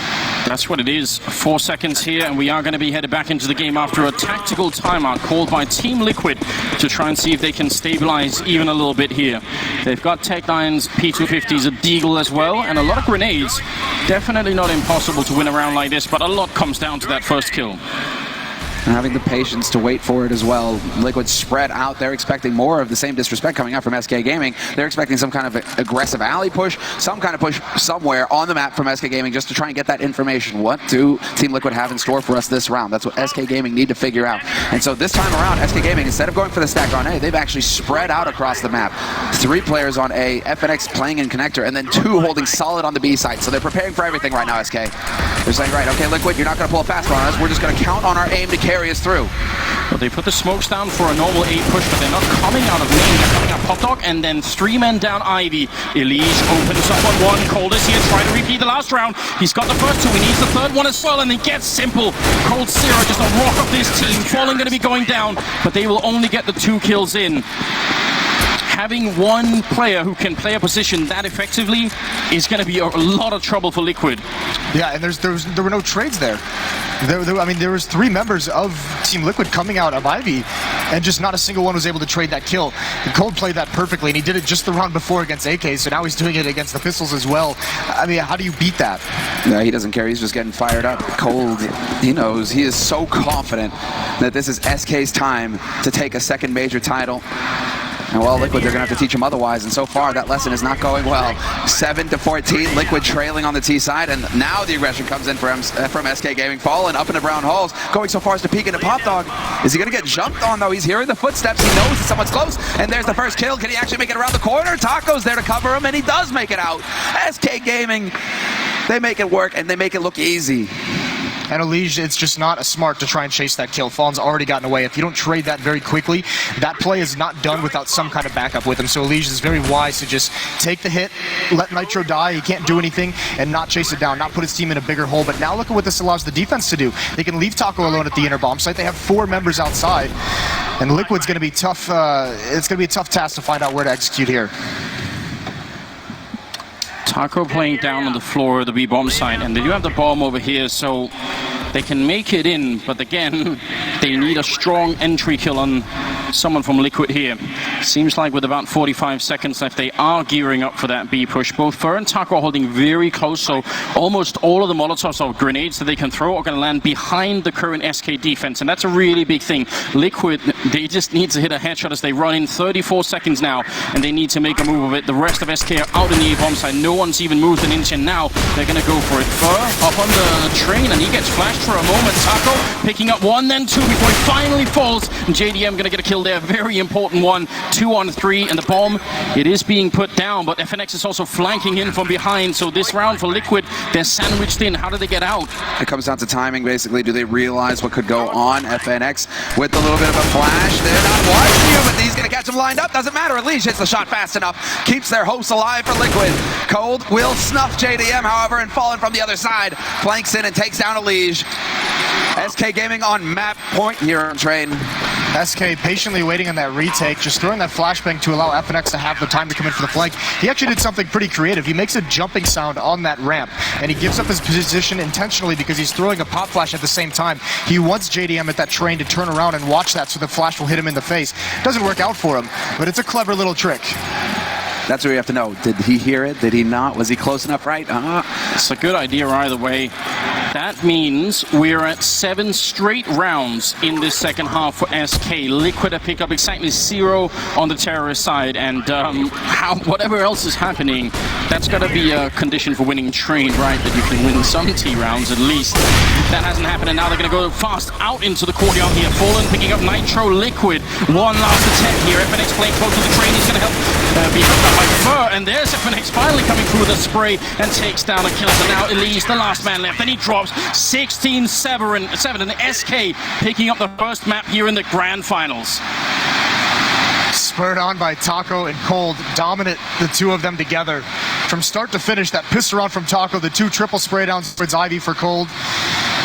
That's what it is. 4 seconds here, and we are going to be headed back into the game after a tactical timeout called by Team Liquid to try and see if they can stabilize even a little bit here. They've got tech lines, P250s, a deagle as well, and a lot of grenades. Definitely not impossible to win a round like this, but a lot comes down to that first kill. And having the patience to wait for it as well. Liquid spread out. They're expecting more of the same disrespect coming out from SK Gaming. They're expecting some kind of aggressive alley push, some kind of push somewhere on the map from SK Gaming just to try and get that information. What do Team Liquid have in store for us this round? That's what SK Gaming need to figure out. And so this time around, SK Gaming, instead of going for the stack on A, they've actually spread out across the map. 3 players on A, FNX playing in connector, and then 2 holding solid on the B side. So they're preparing for everything right now, SK. They're saying, right, okay, Liquid, you're not going to pull a fast one on us. We're just going to count on our aim to kill carry us through. Well, they put the smokes down for a normal 8 push, but they're not coming out of lane. They're coming out Pop Dog, and then 3 men down Ivy. Elige opens up on 1. Cold is here, trying to repeat the last round. He's got the first 2. He needs the third one as well, and he gets Simple. Cold Zero just a rock of this team. Fallen going to be going down, but they will only get the 2 kills in. Having one player who can play a position that effectively is going to be a lot of trouble for Liquid. Yeah, and there were no trades there. I mean, there was 3 members of Team Liquid coming out of Ivy, and just not a single one was able to trade that kill. Cold played that perfectly, and he did it just the round before against AK, so now he's doing it against the Pistols as well. I mean, how do you beat that? No, he doesn't care. He's just getting fired up. Cold, he knows. He is so confident that this is SK's time to take a second major title. And well, Liquid, they're going to have to teach him otherwise, and so far that lesson is not going well. 7-14, Liquid trailing on the T side, and now the aggression comes in from SK Gaming. Fallen up into brown holes, going so far as to peek into Pop Dog. Is he going to get jumped on, though? He's hearing the footsteps. He knows that someone's close, and there's the first kill. Can he actually make it around the corner? Taco's there to cover him, and he does make it out. SK Gaming, they make it work, and they make it look easy. And Elige, it's just not smart to try and chase that kill. Fallen's already gotten away. If you don't trade that very quickly, that play is not done without some kind of backup with him. So Elige is very wise to just take the hit, let Nitro die, he can't do anything, and not chase it down, not put his team in a bigger hole. But now look at what this allows the defense to do. They can leave Taco alone at the inner bomb site. They have 4 members outside. And Liquid's going to be tough. It's going to be a tough task to find out where to execute here. Taco playing down on the floor of the B-bomb site, and they do have the bomb over here, so they can make it in, but again, they need a strong entry kill on someone from Liquid here. Seems like with about 45 seconds left, they are gearing up for that B push. Both Fur and Taco are holding very close, so almost all of the Molotovs or grenades that they can throw are going to land behind the current SK defense, and that's a really big thing. Liquid, they just need to hit a headshot as they run in 34 seconds now, and they need to make a move of it. The rest of SK are out in the A-bomb side. No one's even moved an inch, and now they're going to go for it. Fur up on the train, and he gets flashed for a moment. Taco picking up 1, then 2 before he finally falls. And JDM going to get a kill there. Very important one. 2 on 3, and the bomb, it is being put down, but FNX is also flanking in from behind. So this round for Liquid, they're sandwiched in. How do they get out? It comes down to timing, basically. Do they realize what could go on? FNX with a little bit of a flash. They're not watching you, but he's going to catch him lined up. Doesn't matter. Elige hits the shot fast enough. Keeps their hopes alive for Liquid. Cold will snuff JDM, however, and Fallen from the other side. Flanks in and takes down Elige. SK Gaming on map point here on train. SK patiently waiting on that retake, just throwing that flashbang to allow FNX to have the time to come in for the flank. He actually did something pretty creative. He makes a jumping sound on that ramp, and he gives up his position intentionally because he's throwing a pop flash at the same time. He wants JDM at that train to turn around and watch that so the flash will hit him in the face. Doesn't work out for him, but it's a clever little trick. That's what we have to know. Did he hear it? Did he not? Was he close enough, right? It's a good idea either way. That means we're at 7 straight rounds in this second half for SK. Liquid have picked up exactly 0 on the terrorist side, and whatever else is happening, that's got to be a condition for winning train, right? That you can win some T rounds at least. That hasn't happened, and now they're going to go fast out into the courtyard here. Fallen picking up Nitro. Liquid, one last attempt here. FNX playing close to the train. He's going to help be helped out by Fur, and there's FNX finally coming through with a spray and takes down a kill. So now Elise, the last man left, and he drops 16-7, and SK picking up the first map here in the grand finals. Spurred on by Taco and Cold, dominant, the two of them together. From start to finish, that pistol round from Taco, the 2 triple spray downs towards Ivy for Cold.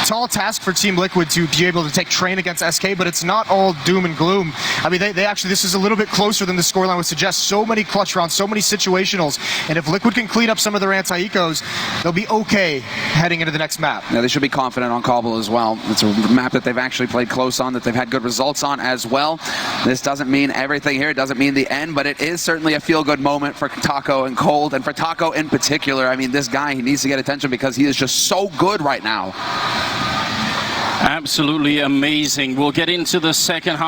Tall task for Team Liquid to be able to take train against SK, but it's not all doom and gloom. I mean, they actually, this is a little bit closer than the scoreline would suggest. So many clutch rounds, so many situationals, and if Liquid can clean up some of their anti-ecos, they'll be okay heading into the next map. Yeah, they should be confident on Cobble as well. It's a map that they've actually played close on, that they've had good results on as well. This doesn't mean everything here, it doesn't mean the end, but it is certainly a feel-good moment for Taco and Cold, and for Taco in particular. I mean, this guy, he needs to get attention because he is just so good right now. Absolutely amazing. We'll get into the second half.